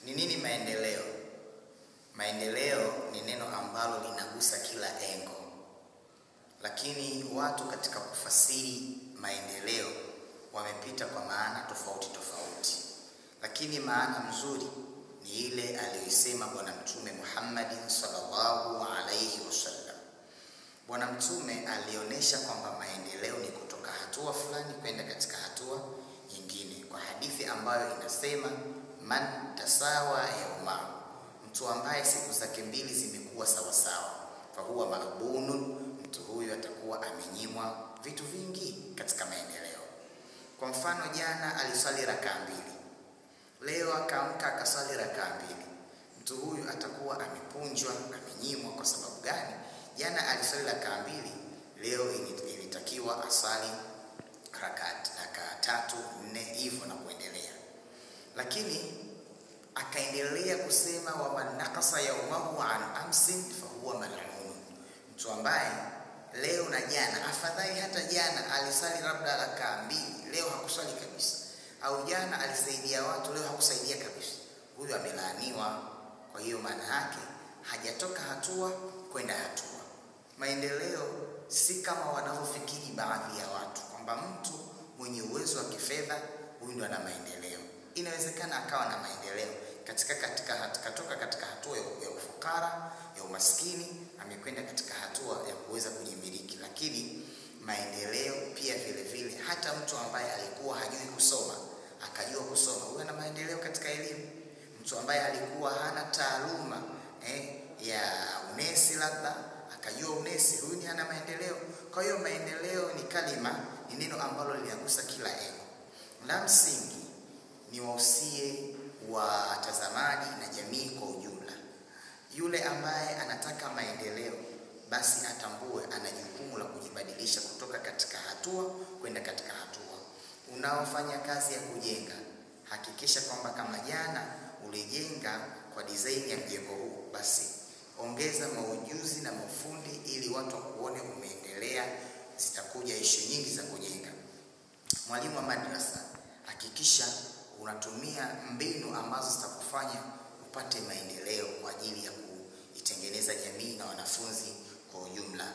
Ni nini maendeleo? Maendeleo ni neno ambalo linagusa kila engo. Lakini watu katika kufasiri maendeleo wamepita kwa maana tofauti tofauti. Lakini maana mzuri ni ile aliyoisema Bwana Mtume Muhammad sallallahu alayhi wasallam. Bwana Mtume alionyesha kwamba maendeleo ni kutoka hatua fulani kwenda katika hatua nyingine, kwa hadithi ambayo inasema man tasawa yauma, mtu ambaye siku zake mbili zimekuwa sawa sawa, fa huwa maghbunun, mtu huyu atakuwa amenyimwa vitu vingi katika maendeleo. Kwa mfano, jana alisali rakaa mbili, leo akaamka akasali rakaa mbili, mtu huyu atakuwa amepunjwa, amenyimwa. Kwa sababu gani? Jana alisali rakaa mbili, leo ilitakiwa asali rakaa 3, 4 hivyo na kuendelea. Lakini akaendelea kusema wa man naqasa yawmahu an amsin fa huwa mal'un, mtu ambaye leo na jana, afadhali hata jana alisali labda rakaa mbili, leo hakusali kabisa, au jana alisaidia watu, leo hakusaidia kabisa, huyu amelaaniwa. Kwa hiyo maana yake hajatoka hatua kwenda hatua. Maendeleo si kama wanavyofikiri baadhi ya watu kwamba mtu mwenye uwezo wa kifedha huyu ndo ana maendeleo. Inawezekana akawa na maendeleo katoka katika hatua ya ufukara, ya umaskini, amekwenda katika hatua ya kuweza kujimiliki. Lakini maendeleo pia vile vile, hata mtu ambaye alikuwa hajui kusoma akajua kusoma, huyu ana maendeleo katika elimu. Mtu ambaye alikuwa hana taaluma ya unesi labda akajua unesi, huyu ni ana maendeleo. Kwa hiyo maendeleo ni kalima, ni neno ambalo linagusa kila eneo. La msingi ni wahusie watazamaji na jamii kwa ujumla, yule ambaye anataka maendeleo basi atambue ana jukumu la kujibadilisha kutoka katika hatua kwenda katika hatua. Unaofanya kazi ya kujenga, hakikisha kwamba kama jana ulijenga kwa design ya mjengo huu, basi ongeza maujuzi na mafundi ili watu wakuone umeendelea. Zitakuja issue nyingi za kujenga. Mwalimu wa madrasa, hakikisha unatumia mbinu ambazo zitakufanya upate maendeleo kwa ajili ya kuitengeneza jamii na wanafunzi kwa ujumla.